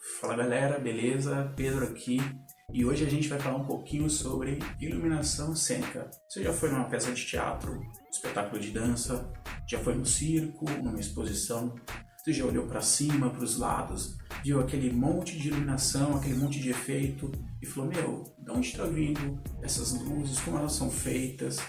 Fala galera, beleza? Pedro aqui e hoje a gente vai falar um pouquinho sobre iluminação cênica. Você já foi numa peça de teatro, espetáculo de dança, já foi no circo, numa exposição, você já olhou para cima, para os lados, viu aquele monte de iluminação, aquele monte de efeito e falou, de onde está vindo essas luzes, como elas são feitas?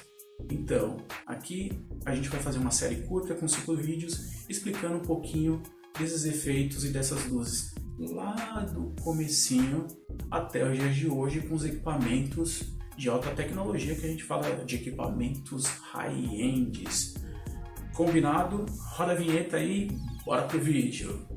Então, aqui a gente vai fazer uma série curta com 5 vídeos explicando um pouquinho desses efeitos e dessas luzes lá do comecinho até os dias de hoje com os equipamentos de alta tecnologia que a gente fala de equipamentos high-ends. Combinado? Roda a vinheta aí, bora pro vídeo!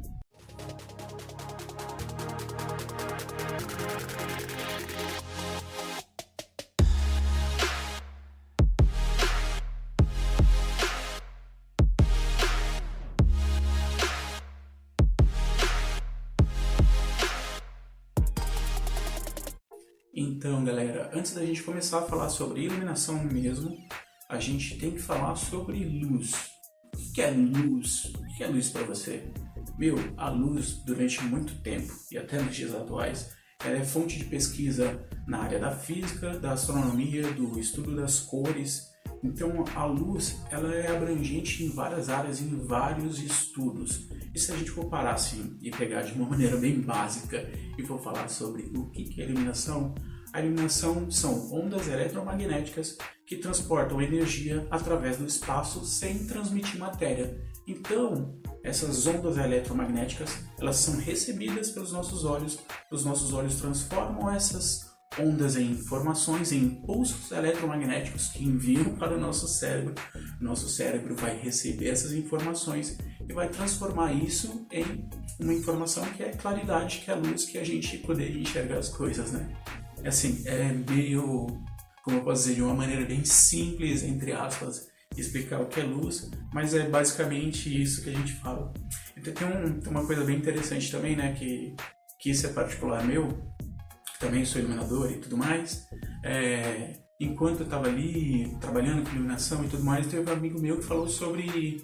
Então, galera, antes da gente começar a falar sobre iluminação mesmo, a gente tem que falar sobre luz. O que é luz? O que é luz para você? A luz, durante muito tempo, e até nos dias atuais, ela é fonte de pesquisa na área da física, da astronomia, do estudo das cores. Então, a luz, ela é abrangente em várias áreas, em vários estudos. E se a gente for parar assim e pegar de uma maneira bem básica e for falar sobre o que é iluminação, a iluminação são ondas eletromagnéticas que transportam energia através do espaço sem transmitir matéria. Então, essas ondas eletromagnéticas, elas são recebidas pelos nossos olhos, os nossos olhos transformam essas ondas em informações, em impulsos eletromagnéticos que enviam para o nosso cérebro vai receber essas informações e vai transformar isso em uma informação que é claridade, que é a luz, que a gente poderia enxergar as coisas, né? Assim, é meio, como eu posso dizer, de uma maneira bem simples, entre aspas, explicar o que é luz, mas é basicamente isso que a gente fala. Então tem uma coisa bem interessante também, né, que isso é particular meu, que também sou iluminador e tudo mais. Enquanto eu estava ali trabalhando com iluminação e tudo mais, teve um amigo meu que falou sobre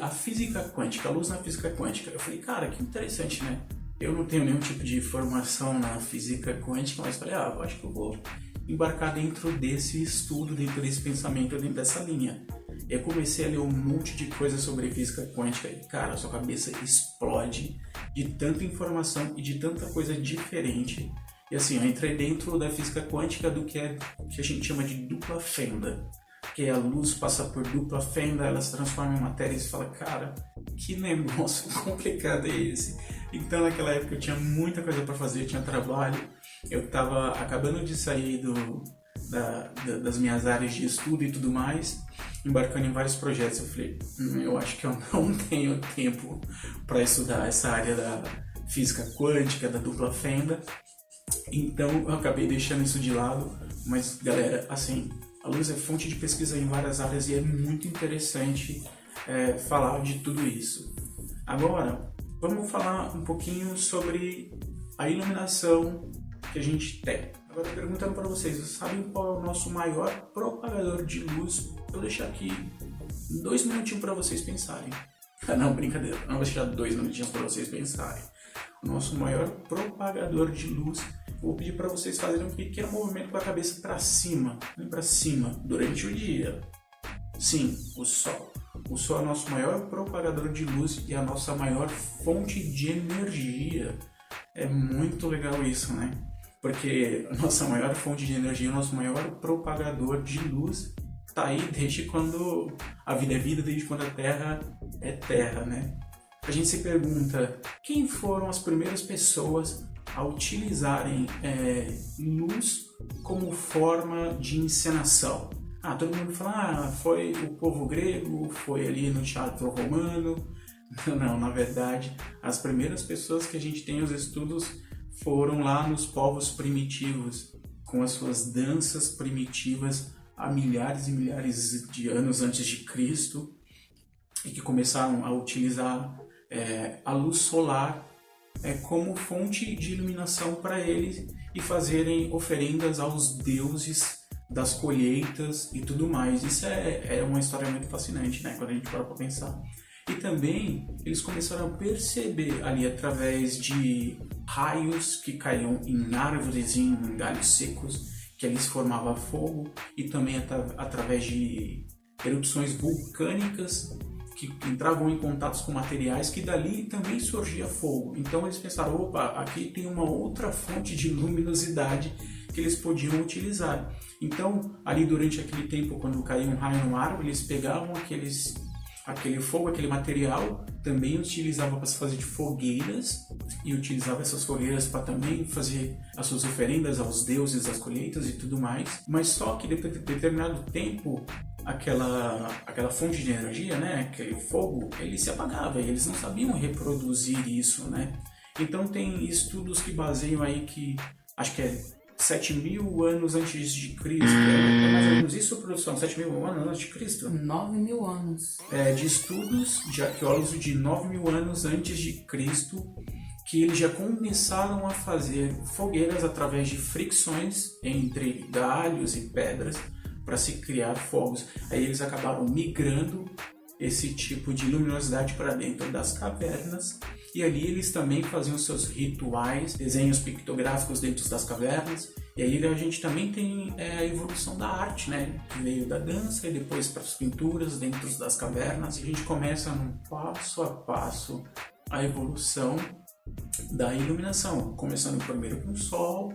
a física quântica, a luz na física quântica. Eu falei, cara, que interessante, né? Eu não tenho nenhum tipo de formação na física quântica, mas falei, eu acho que eu vou embarcar dentro desse estudo, dentro desse pensamento, dentro dessa linha. Eu comecei a ler um monte de coisa sobre física quântica e, cara, a sua cabeça explode de tanta informação e de tanta coisa diferente. E assim, eu entrei dentro da física quântica do que a gente chama de dupla fenda. Que a luz passa por dupla fenda, ela se transforma em matéria e você fala, cara, que negócio complicado é esse? Então naquela época eu tinha muita coisa para fazer, eu tinha trabalho, eu estava acabando de sair das minhas áreas de estudo e tudo mais, embarcando em vários projetos. Eu falei, eu acho que eu não tenho tempo para estudar essa área da física quântica, da dupla fenda, então eu acabei deixando isso de lado. Mas galera, assim, a luz é fonte de pesquisa em várias áreas e é muito interessante falar de tudo isso. Agora, vamos falar um pouquinho sobre a iluminação que a gente tem. Agora, perguntando para vocês sabem qual é o nosso maior propagador de luz? Eu vou deixar aqui 2 minutinhos para vocês pensarem. Não, brincadeira, não vou deixar 2 minutinhos para vocês pensarem. O nosso maior propagador de luz, eu vou pedir para vocês fazerem um pequeno movimento com a cabeça para cima, durante o dia. Sim, o Sol. O Sol é o nosso maior propagador de luz e a nossa maior fonte de energia. É muito legal isso, né? Porque a nossa maior fonte de energia, o nosso maior propagador de luz está aí desde quando a vida é vida, desde quando a Terra é Terra, né? A gente se pergunta, quem foram as primeiras pessoas a utilizarem luz como forma de encenação? Todo mundo fala, foi o povo grego, foi ali no teatro romano. Não, na verdade, as primeiras pessoas que a gente tem os estudos foram lá nos povos primitivos, com as suas danças primitivas há milhares e milhares de anos antes de Cristo, e que começaram a utilizar a luz solar como fonte de iluminação para eles e fazerem oferendas aos deuses das colheitas e tudo mais. Isso é uma história muito fascinante, né, quando a gente para pensar. E também eles começaram a perceber ali através de raios que caíam em árvores e em galhos secos, que ali se formava fogo, e também através de erupções vulcânicas que entravam em contatos com materiais que dali também surgia fogo. Então eles pensaram, opa, aqui tem uma outra fonte de luminosidade que eles podiam utilizar. Então, ali durante aquele tempo, quando caía um raio no árvore, eles pegavam aquele fogo, aquele material, também utilizavam para se fazer de fogueiras, e utilizavam essas fogueiras para também fazer as suas oferendas aos deuses das colheitas e tudo mais. Mas só que depois de determinado tempo, aquela fonte de energia, né, aquele fogo, ele se apagava e eles não sabiam reproduzir isso, né? Então tem estudos que baseiam aí que, acho que é 7.000 anos antes de Cristo, é mais ou menos isso, produção? 7.000 anos antes de Cristo? 9.000 anos. De estudos de arqueólogos de 9.000 anos antes de Cristo, que eles já começaram a fazer fogueiras através de fricções entre galhos e pedras para se criar fogos. Aí eles acabaram migrando esse tipo de luminosidade para dentro das cavernas, e ali eles também faziam seus rituais, desenhos pictográficos dentro das cavernas. E aí a gente também tem a evolução da arte, né? Que veio da dança e depois para as pinturas dentro das cavernas, e a gente começa num passo a passo a evolução da iluminação, começando primeiro com o sol,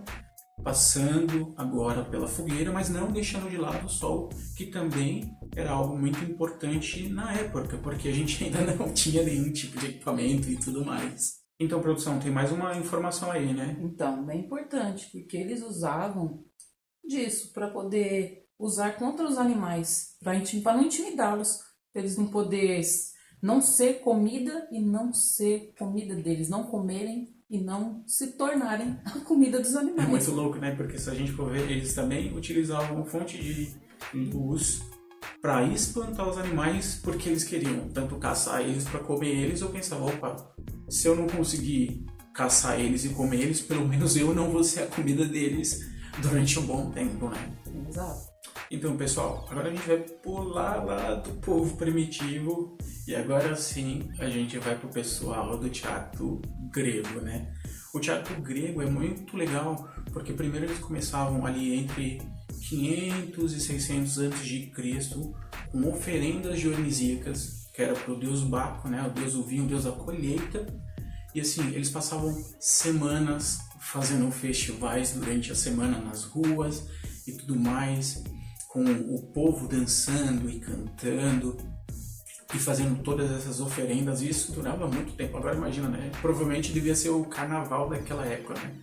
passando agora pela fogueira, mas não deixando de lado o sol, que também era algo muito importante na época, porque a gente ainda não tinha nenhum tipo de equipamento e tudo mais. Então, produção, tem mais uma informação aí, né? Então, bem importante, porque eles usavam disso para poder usar contra os animais, para não intimidá-los, para eles não ser comida e não ser comida deles, não comerem e não se tornarem a comida dos animais. É muito louco, né? Porque se a gente for ver, eles também utilizavam fonte de luz para espantar os animais, porque eles queriam tanto caçar eles para comer eles, ou pensavam, opa, se eu não conseguir caçar eles e comer eles, pelo menos eu não vou ser a comida deles durante um bom tempo, né? Exato. Então, pessoal, agora a gente vai pular lá do povo primitivo, e agora sim a gente vai pro pessoal do teatro grego, né? O teatro grego é muito legal, porque primeiro eles começavam ali entre 500 e 600 a.C. com oferendas dionisíacas, que era para o deus Baco, né? O deus do vinho, o deus da colheita. E assim, eles passavam semanas fazendo festivais durante a semana nas ruas e tudo mais, com o povo dançando e cantando e fazendo todas essas oferendas. E isso durava muito tempo. Agora imagina, né? Provavelmente devia ser o carnaval daquela época, né?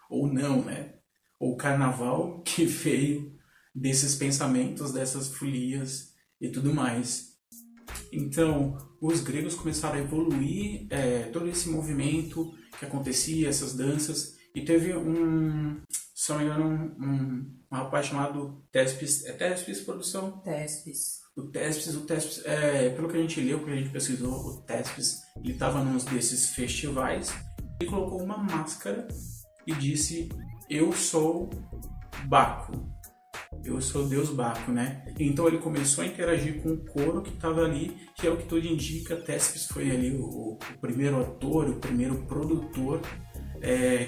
Ou não, né? Ou o carnaval que veio desses pensamentos, dessas folias e tudo mais. Então, os gregos começaram a evoluir todo esse movimento que acontecia, essas danças, e teve se não me engano, um rapaz chamado Téspis. É Téspis, produção? Téspis. O Téspis, pelo que a gente leu, pelo que a gente pesquisou, o Téspis, ele estava num desses festivais e colocou uma máscara e disse: eu sou Baco. Eu sou Deus Baco, né? Então ele começou a interagir com o coro que estava ali, que é o que tudo indica. Téspis foi ali o primeiro ator, o primeiro produtor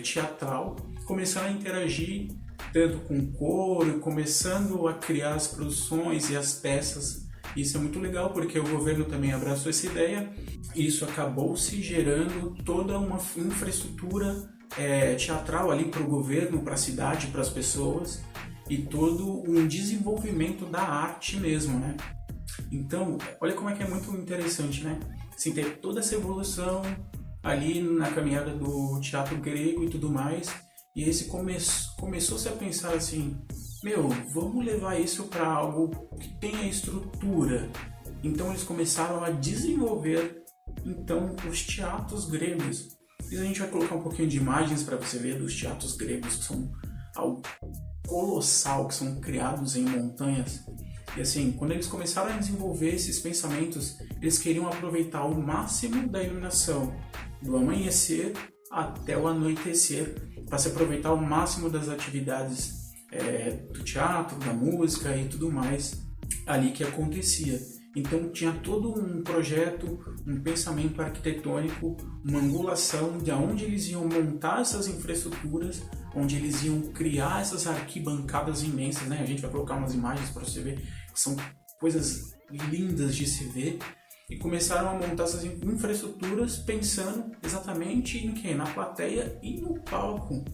teatral, começando a interagir tanto com o coro, começando a criar as produções e as peças. Isso é muito legal, porque o governo também abraçou essa ideia, e isso acabou se gerando toda uma infraestrutura teatral ali para o governo, para a cidade, para as pessoas, e todo um desenvolvimento da arte mesmo, né? Então, olha como é que é muito interessante, né? Assim, ter toda essa evolução ali na caminhada do teatro grego e tudo mais, e aí começou-se a pensar assim, vamos levar isso para algo que tenha estrutura. Então eles começaram a desenvolver então os teatros gregos. E a gente vai colocar um pouquinho de imagens para você ver dos teatros gregos, que são algo colossal, que são criados em montanhas. E assim, quando eles começaram a desenvolver esses pensamentos, eles queriam aproveitar o máximo da iluminação, do amanhecer até o anoitecer, para se aproveitar o máximo das atividades do teatro, da música e tudo mais ali que acontecia. Então tinha todo um projeto, um pensamento arquitetônico, uma angulação de onde eles iam montar essas infraestruturas, onde eles iam criar essas arquibancadas imensas, né? A gente vai colocar umas imagens para você ver, que são coisas lindas de se ver, e começaram a montar essas infraestruturas pensando exatamente em quem? Na plateia e no palco.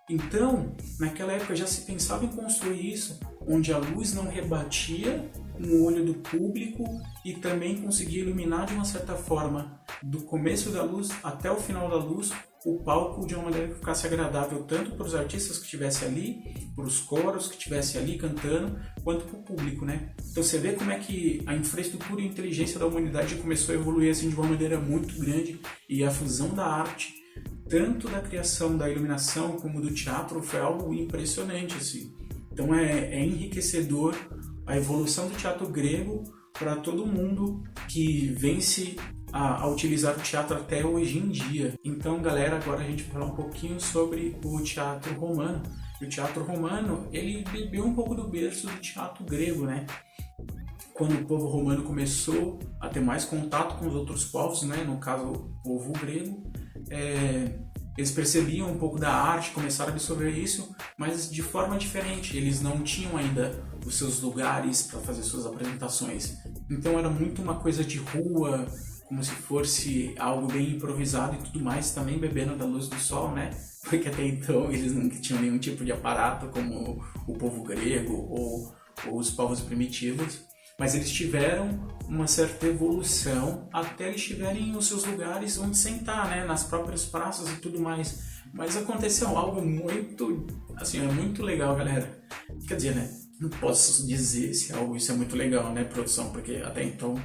Então, naquela época já se pensava em construir isso, onde a luz não rebatia no olho do público e também conseguia iluminar de uma certa forma, do começo da luz até o final da luz, o palco de uma maneira que ficasse agradável tanto para os artistas que estivessem ali, para os coros que estivessem ali cantando, quanto para o público, né? Então você vê como é que a infraestrutura e a inteligência da humanidade começou a evoluir assim de uma maneira muito grande, e a fusão da arte, tanto da criação da iluminação como do teatro, foi algo impressionante, assim. Então é enriquecedor a evolução do teatro grego para todo mundo que vence a utilizar o teatro até hoje em dia. Então, galera, agora a gente vai falar um pouquinho sobre o teatro romano. O teatro romano, ele bebeu um pouco do berço do teatro grego, né? Quando o povo romano começou a ter mais contato com os outros povos, né? No caso, o povo grego, eles percebiam um pouco da arte, começaram a absorver isso, mas de forma diferente. Eles não tinham ainda os seus lugares para fazer suas apresentações. Então era muito uma coisa de rua, como se fosse algo bem improvisado e tudo mais, também bebendo da luz do sol, né? Porque até então eles não tinham nenhum tipo de aparato como o povo grego ou os povos primitivos. Mas eles tiveram uma certa evolução até eles tiverem os seus lugares onde sentar, né? Nas próprias praças e tudo mais. Mas aconteceu algo muito, assim, é muito legal, galera. Quer dizer, né? Não posso dizer se isso é muito legal, né, produção? Porque até então,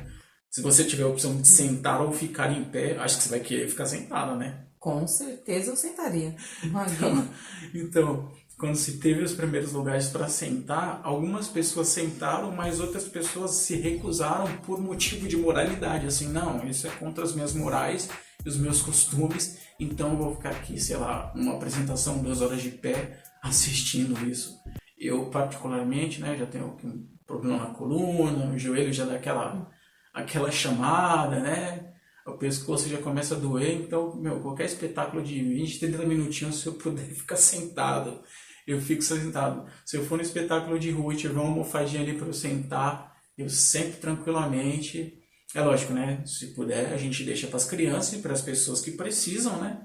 se você tiver a opção de sentar ou ficar em pé, acho que você vai querer ficar sentada, né? Com certeza eu sentaria. Imagina. Então, quando se teve os primeiros lugares para sentar, algumas pessoas sentaram, mas outras pessoas se recusaram por motivo de moralidade. Assim, não, isso é contra as minhas morais e os meus costumes, então eu vou ficar aqui, sei lá, uma apresentação 2 horas de pé assistindo isso. Eu, particularmente, né, já tenho um problema na coluna, o joelho já dá aquela chamada, né? O pescoço já começa a doer, então, qualquer espetáculo de 20, 30 minutinhos, se eu puder ficar sentado, eu fico sentado. Se eu for no espetáculo de rua e tiver uma almofadinha ali para eu sentar, eu sento tranquilamente. É lógico, né? Se puder, a gente deixa para as crianças e para as pessoas que precisam, né?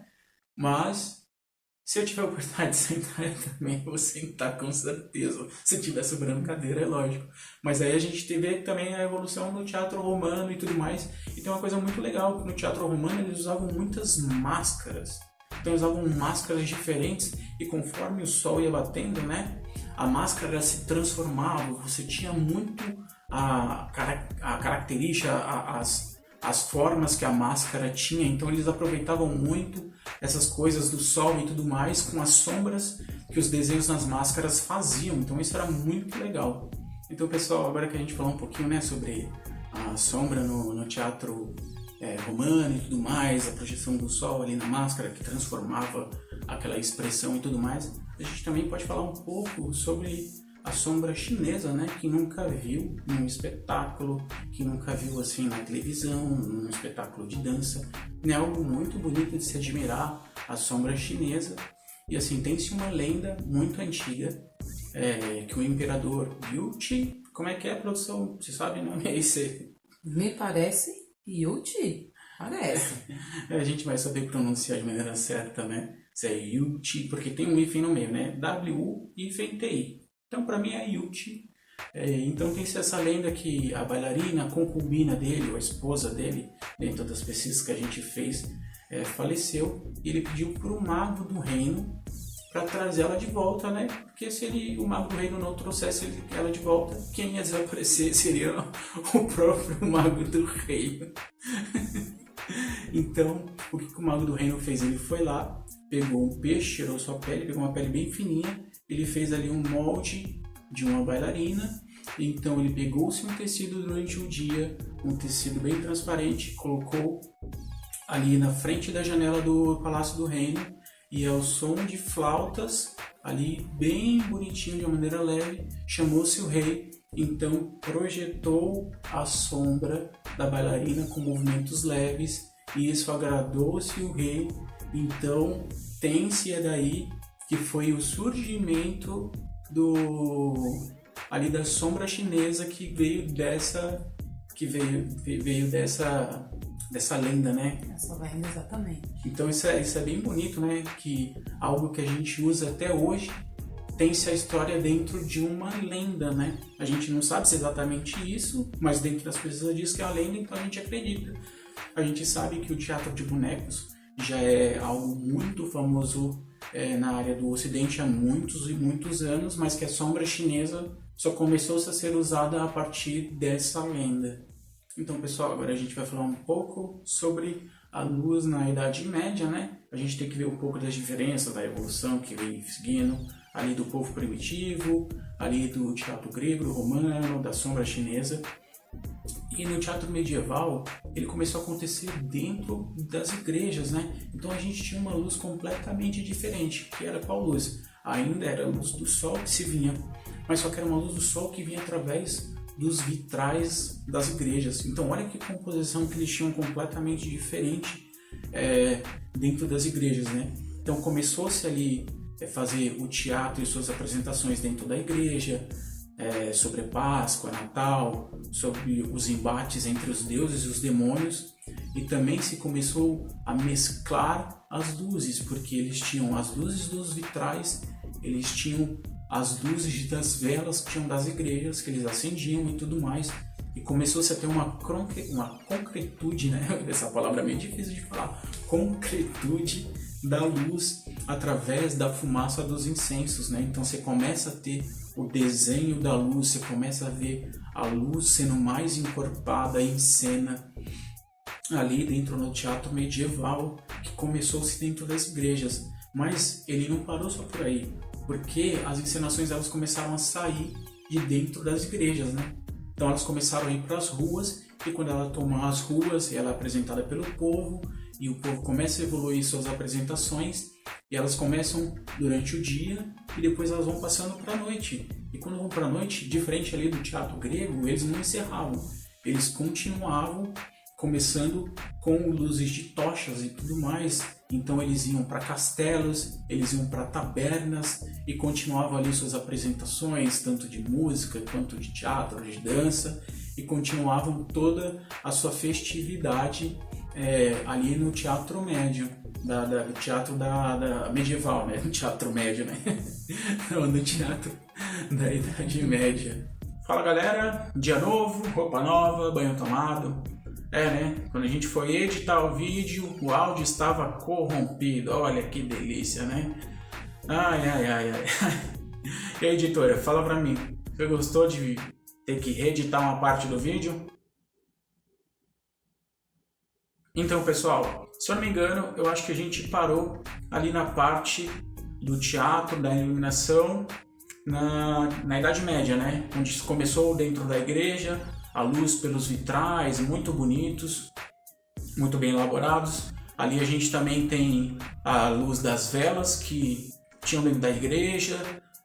Mas, se eu tiver a oportunidade de sentar, eu também vou sentar com certeza. Se tiver sobrando cadeira, é lógico. Mas aí a gente teve também a evolução do teatro romano e tudo mais. E tem uma coisa muito legal, que no teatro romano eles usavam muitas máscaras. Então eles usavam máscaras diferentes e conforme o sol ia batendo, né? A máscara se transformava, você tinha muito a característica, as formas que a máscara tinha. Então eles aproveitavam muito essas coisas do sol e tudo mais com as sombras que os desenhos nas máscaras faziam. Então isso era muito legal. Então, pessoal, agora que a gente falou um pouquinho, né, sobre a sombra no teatro romano e tudo mais, a projeção do sol ali na máscara que transformava aquela expressão e tudo mais, a gente também pode falar um pouco sobre a sombra chinesa, né? Que nunca viu num espetáculo, que nunca viu assim na televisão, num espetáculo de dança. É algo muito bonito de se admirar, a sombra chinesa. E assim, tem-se uma lenda muito antiga, que o imperador Yuchi, como é que é a produção? Você sabe o nome? É esse? Me parece Yuchi. Parece. A gente vai saber pronunciar de maneira certa, né? Se é Yuchi, porque tem um hífen no meio, né? W-U-I-T-I. Então, para mim, é Yuchi. Então, tem-se essa lenda que a bailarina, a concubina dele, ou a esposa dele, dentro das pesquisas que a gente fez, faleceu. E ele pediu para o mago do reino para trazer ela de volta, né? Porque se o mago do reino não trouxesse ela de volta, quem ia desaparecer seria o próprio mago do reino. Então, o que o mago do reino fez? Ele foi lá, pegou um peixe, tirou sua pele, pegou uma pele bem fininha, ele fez ali um molde de uma bailarina. Então ele pegou-se um tecido durante o dia, um tecido bem transparente, colocou ali na frente da janela do Palácio do Reino, e ao som de flautas, ali bem bonitinho, de uma maneira leve, chamou-se o rei então projetou a sombra da bailarina com movimentos leves, e isso agradou-se o rei. Então tem-se daí que foi o surgimento ali da sombra chinesa que veio dessa lenda, né? Essa lenda, exatamente. Então isso é bem bonito, né? Que algo que a gente usa até hoje tem-se a história dentro de uma lenda, né? A gente não sabe se é exatamente isso, mas dentro das pessoas diz que é a lenda, então a gente acredita. A gente sabe que o teatro de bonecos já é algo muito famoso na área do Ocidente há muitos e muitos anos, mas que a sombra chinesa só começou a ser usada a partir dessa lenda. Então, pessoal, agora a gente vai falar um pouco sobre a luz na Idade Média, né? A gente tem que ver um pouco das diferenças, da evolução que vem seguindo, ali do povo primitivo, ali do teatro grego, romano, da sombra chinesa. E no teatro medieval, ele começou a acontecer dentro das igrejas, né? Então a gente tinha uma luz completamente diferente, que era qual luz? Ainda era a luz do sol que se vinha, mas só que era uma luz do sol que vinha através dos vitrais das igrejas. Então olha que composição que eles tinham completamente diferente dentro das igrejas, né? Então começou-se ali fazer o teatro e suas apresentações dentro da igreja, sobre Páscoa, Natal, sobre os embates entre os deuses e os demônios, e também se começou a mesclar as luzes, porque eles tinham as luzes dos vitrais, eles tinham as luzes das velas que tinham das igrejas, que eles acendiam e tudo mais, e começou-se a ter uma concretude, né? Essa palavra é meio difícil de falar, concretude da luz através da fumaça dos incensos, né? Então você começa a ter o desenho da luz, você começa a ver a luz sendo mais encorpada em cena ali dentro no teatro medieval, que começou-se dentro das igrejas. Mas ele não parou só por aí, porque as encenações elas começaram a sair de dentro das igrejas, né? Então elas começaram a ir para as ruas, e quando ela toma as ruas, ela é apresentada pelo povo, e o povo começa a evoluir suas apresentações, e elas começam durante o dia e depois elas vão passando para a noite. E quando vão para a noite, diferente ali do teatro grego, eles não encerravam, eles continuavam, começando com luzes de tochas e tudo mais. Então eles iam para castelos, eles iam para tabernas e continuavam ali suas apresentações, tanto de música quanto de teatro, de dança, e continuavam toda a sua festividade ali no teatro médio, do teatro da medieval, né? No teatro médio, né? Não, no teatro da Idade Média. Fala galera, dia novo, roupa nova, banho tomado. Né? Quando a gente foi editar o vídeo, o áudio estava corrompido. Olha que delícia, né? Ai. E aí, editora, fala pra mim, você gostou de ter que reeditar uma parte do vídeo? Então, pessoal, se eu não me engano, eu acho que a gente parou ali na parte do teatro, da iluminação, na Idade Média, né? Onde começou dentro da igreja, a luz pelos vitrais, muito bonitos, muito bem elaborados. Ali a gente também tem a luz das velas que tinham dentro da igreja,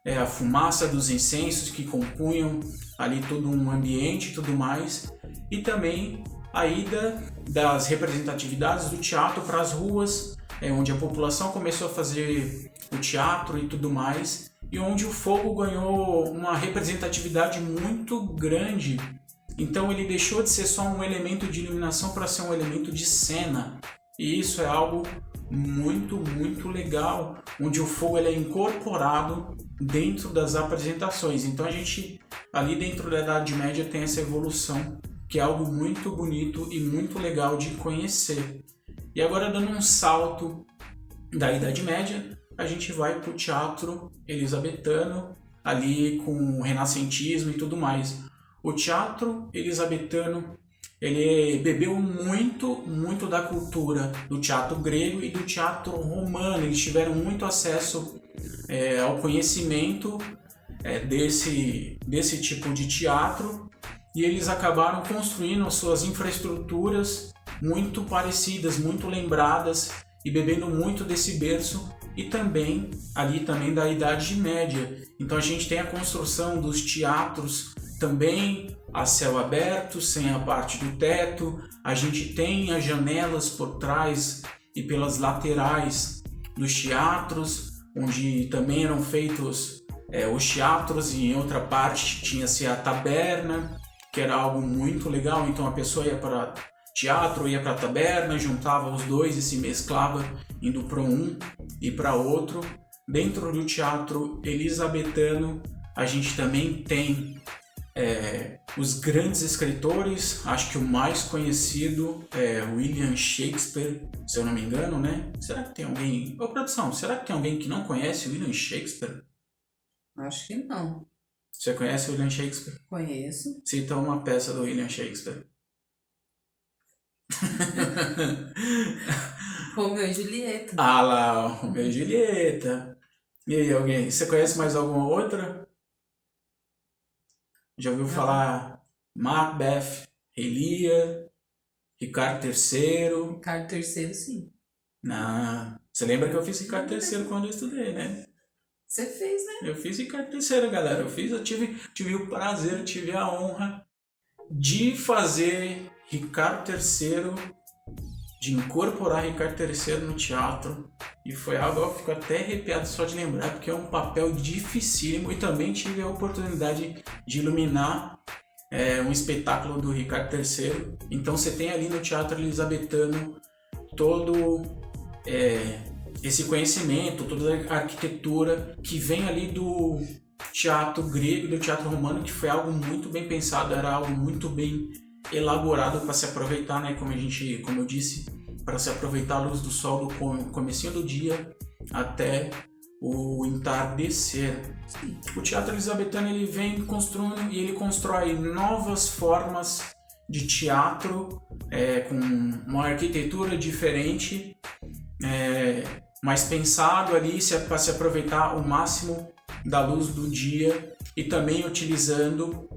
a fumaça dos incensos que compunham ali todo um ambiente e tudo mais. E também a ida das representatividades do teatro para as ruas, onde a população começou a fazer o teatro e tudo mais, e onde o fogo ganhou uma representatividade muito grande. Então ele deixou de ser só um elemento de iluminação para ser um elemento de cena, e isso é algo muito, muito legal, onde o fogo ele é incorporado dentro das apresentações. Então a gente ali dentro da Idade Média tem essa evolução, que é algo muito bonito e muito legal de conhecer. E agora dando um salto da Idade Média, a gente vai para o teatro elisabetano, ali com o renascentismo e tudo mais. O teatro elisabetano, ele bebeu muito da cultura do teatro grego e do teatro romano. Eles tiveram muito acesso ao conhecimento desse tipo de teatro, e eles acabaram construindo suas infraestruturas muito parecidas, muito lembradas, e bebendo muito desse berço, e também ali também da Idade Média. Então a gente tem a construção dos teatros também a céu aberto, sem a parte do teto. A gente tem as janelas por trás e pelas laterais dos teatros, onde também eram feitos os teatros, e em outra parte tinha-se a taberna, que era algo muito legal. Então a pessoa ia para teatro, ia para a taberna, juntava os dois e se mesclava, indo para um e para outro. Dentro do teatro elisabetano, a gente também tem os grandes escritores. Acho que o mais conhecido é William Shakespeare, se eu não me engano, né? Será que tem alguém... Ô, produção, será que tem alguém que não conhece William Shakespeare? Acho que não. Você conhece William Shakespeare? Conheço. Cita uma peça do William Shakespeare. Romeu e Julieta. Ah lá, Romeu e Julieta. E aí, alguém? Você conhece mais alguma outra? Já ouviu falar Macbeth, Rei Lear, Ricardo III? Ricardo III, sim. Não. Você lembra que eu fiz Ricardo III quando eu estudei, né? Você fez, né? Eu fiz Ricardo III, galera. Eu tive o prazer, tive a honra de fazer Ricardo III, de incorporar Ricardo III no teatro. E foi algo, eu fico até arrepiado só de lembrar, porque é um papel dificílimo. E também tive a oportunidade de iluminar um espetáculo do Ricardo III. Então você tem ali no teatro elisabetano todo esse conhecimento, toda a arquitetura que vem ali do teatro grego e do teatro romano, que foi algo muito bem pensado, era algo muito bem elaborado para se aproveitar, né? Como eu disse, para se aproveitar a luz do sol do comecinho do dia até o entardecer. O teatro elisabetano ele vem construindo e ele constrói novas formas de teatro com uma arquitetura diferente, mas pensado ali para se aproveitar o máximo da luz do dia e também utilizando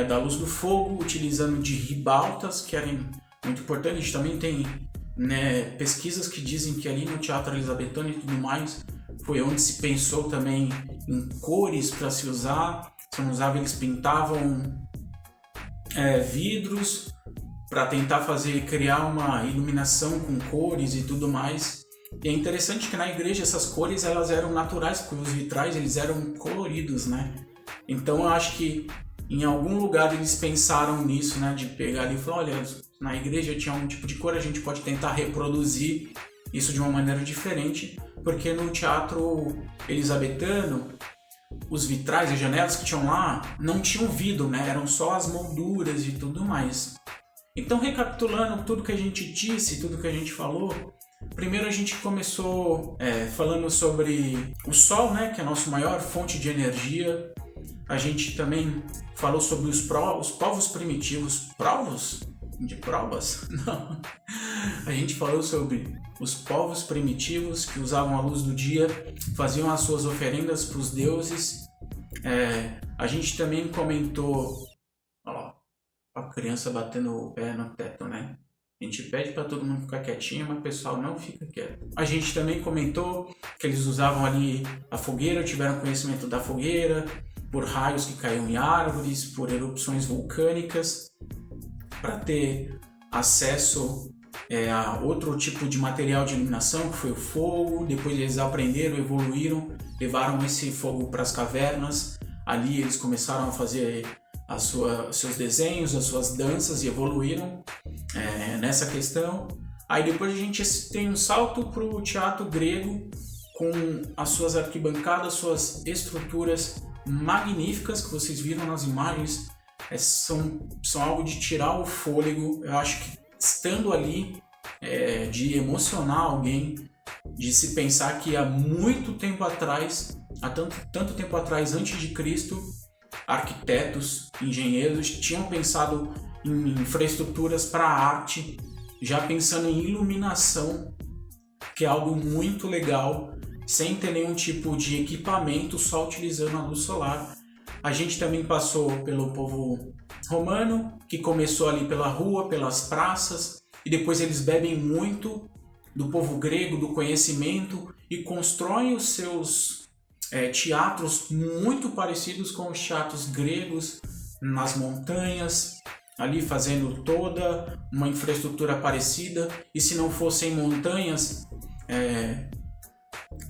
da luz do fogo, utilizando de ribaltas, que eram muito importantes. A gente também tem pesquisas que dizem que ali no teatro elisabetano e tudo mais foi onde se pensou também em cores para se usar. Se não usava, eles pintavam vidros para tentar criar uma iluminação com cores e tudo mais. E é interessante que na igreja essas cores elas eram naturais, porque os vitrais eles eram coloridos, né? Então eu acho que em algum lugar eles pensaram nisso, né? De pegar ali e falar, olha, na igreja tinha um tipo de cor, a gente pode tentar reproduzir isso de uma maneira diferente, porque no teatro elisabetano os vitrais e janelas que tinham lá não tinham vidro, né? Eram só as molduras e tudo mais. Então, recapitulando tudo que a gente disse, tudo que a gente falou, primeiro a gente começou falando sobre o Sol, né? Que é a nossa maior fonte de energia. A gente também falou sobre os povos primitivos. Povos? De provas? Não. A gente falou sobre os povos primitivos que usavam a luz do dia, faziam as suas oferendas para os deuses. A gente também comentou... Ó, a criança batendo o pé no teto, né? A gente pede para todo mundo ficar quietinho, mas o pessoal não fica quieto. A gente também comentou que eles usavam ali a fogueira, tiveram conhecimento da fogueira, por raios que caíam em árvores, por erupções vulcânicas, para ter acesso a outro tipo de material de iluminação, que foi o fogo. Depois eles aprenderam, evoluíram, levaram esse fogo para as cavernas. Ali eles começaram a fazer seus desenhos, as suas danças e evoluíram nessa questão. Aí depois a gente tem um salto para o teatro grego com as suas arquibancadas, suas estruturas magníficas que vocês viram nas imagens. São algo de tirar o fôlego. Eu acho que estando ali, de emocionar alguém, de se pensar que há muito tempo atrás, há tanto tempo atrás, antes de Cristo, arquitetos, engenheiros tinham pensado em infraestruturas para a arte, já pensando em iluminação, que é algo muito legal, sem ter nenhum tipo de equipamento, só utilizando a luz solar. A gente também passou pelo povo romano, que começou ali pela rua, pelas praças, e depois eles bebem muito do povo grego, do conhecimento, e constroem os seus teatros muito parecidos com os teatros gregos, nas montanhas, ali fazendo toda uma infraestrutura parecida, e se não fossem montanhas,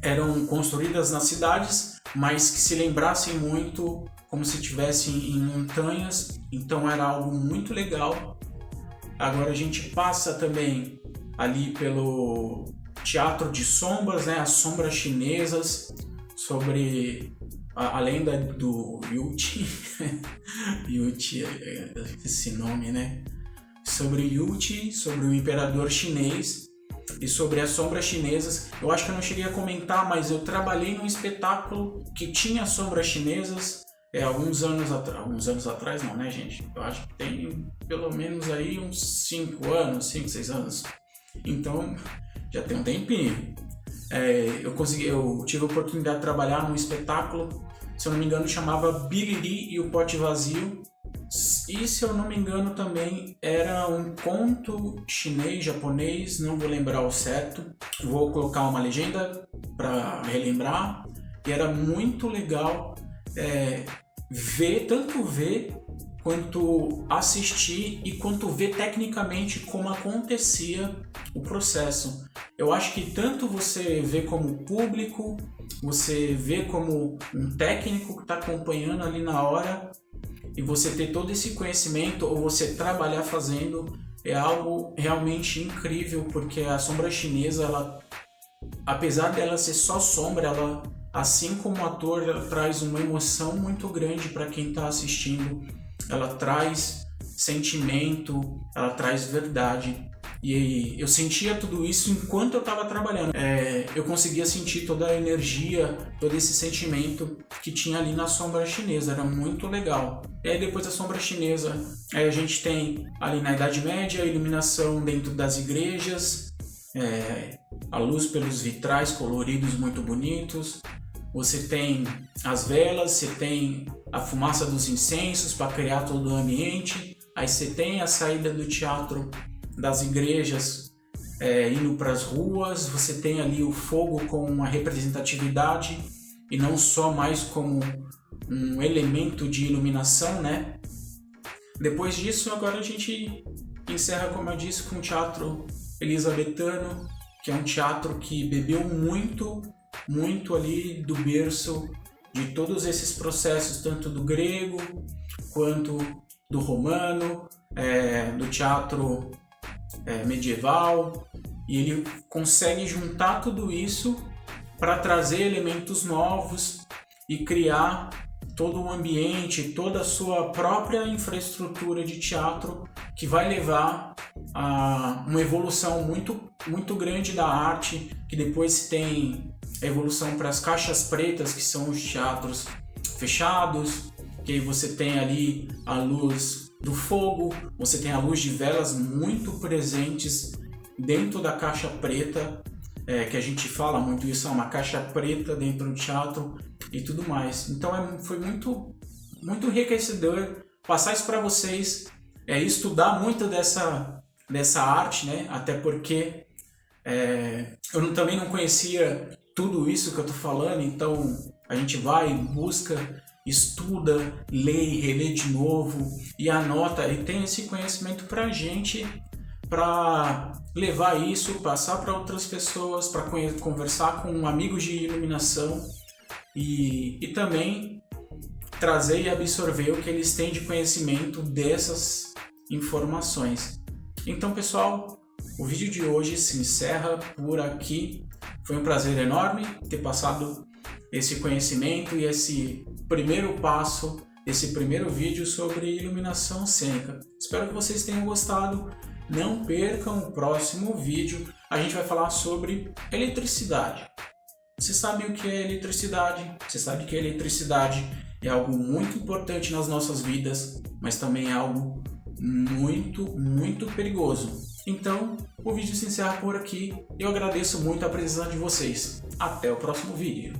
eram construídas nas cidades, mas que se lembrassem muito como se estivessem em montanhas, então era algo muito legal. Agora a gente passa também ali pelo teatro de sombras, né, as sombras chinesas, sobre a lenda do Yuti, Yuti, esse nome, né? Sobre Yuti, sobre o imperador chinês e sobre as sombras chinesas. Eu acho que eu não cheguei a comentar, mas eu trabalhei num espetáculo que tinha sombras chinesas alguns anos atrás, não, né, gente? Eu acho que tem pelo menos aí uns 5, 6 anos. Então, já tem um tempinho. Eu tive a oportunidade de trabalhar num espetáculo, se eu não me engano chamava Biriri e o Pote Vazio, e se eu não me engano também era um conto chinês, japonês, não vou lembrar o certo, vou colocar uma legenda para relembrar, e era muito legal tanto ver quanto assistir e quanto ver tecnicamente como acontecia o processo. Eu acho que tanto você vê como público, você vê como um técnico que está acompanhando ali na hora, e você ter todo esse conhecimento ou você trabalhar fazendo é algo realmente incrível, porque a sombra chinesa, ela, apesar dela ser só sombra, ela, assim como o ator, ela traz uma emoção muito grande para quem está assistindo. Ela traz sentimento, ela traz verdade. E eu sentia tudo isso enquanto eu estava trabalhando. Eu conseguia sentir toda a energia, todo esse sentimento que tinha ali na sombra chinesa. Era muito legal. E aí depois da sombra chinesa, a gente tem ali na Idade Média a iluminação dentro das igrejas, a luz pelos vitrais coloridos muito bonitos. Você tem as velas, você tem a fumaça dos incensos para criar todo o ambiente. Aí você tem a saída do teatro das igrejas indo para as ruas. Você tem ali o fogo com uma representatividade e não só mais como um elemento de iluminação, né? Depois disso, agora a gente encerra, como eu disse, com o teatro elisabetano, que é um teatro que bebeu muito ali do berço de todos esses processos, tanto do grego quanto do romano, do teatro medieval, e ele consegue juntar tudo isso para trazer elementos novos e criar todo um ambiente, toda a sua própria infraestrutura de teatro, que vai levar a uma evolução muito grande da arte, que depois tem a evolução para as caixas pretas, que são os teatros fechados, que aí você tem ali a luz do fogo, você tem a luz de velas muito presentes dentro da caixa preta, que a gente fala muito isso, é uma caixa preta dentro do teatro e tudo mais. Então foi muito enriquecedor passar isso para vocês, estudar muito dessa arte, né? Até porque eu também não conhecia tudo isso que eu tô falando, então a gente vai, busca, estuda, lê e relê de novo e anota e tem esse conhecimento pra gente, para levar isso, passar para outras pessoas, para conversar com amigos de iluminação e também trazer e absorver o que eles têm de conhecimento dessas informações. Então, pessoal, o vídeo de hoje se encerra por aqui. Foi um prazer enorme ter passado esse conhecimento e esse primeiro passo, esse primeiro vídeo sobre iluminação cênica. Espero que vocês tenham gostado. Não percam o próximo vídeo. A gente vai falar sobre eletricidade. Você sabe o que é eletricidade? Você sabe que a eletricidade é algo muito importante nas nossas vidas, mas também é algo muito perigoso. Então, o vídeo se encerra por aqui. Eu agradeço muito a presença de vocês. Até o próximo vídeo.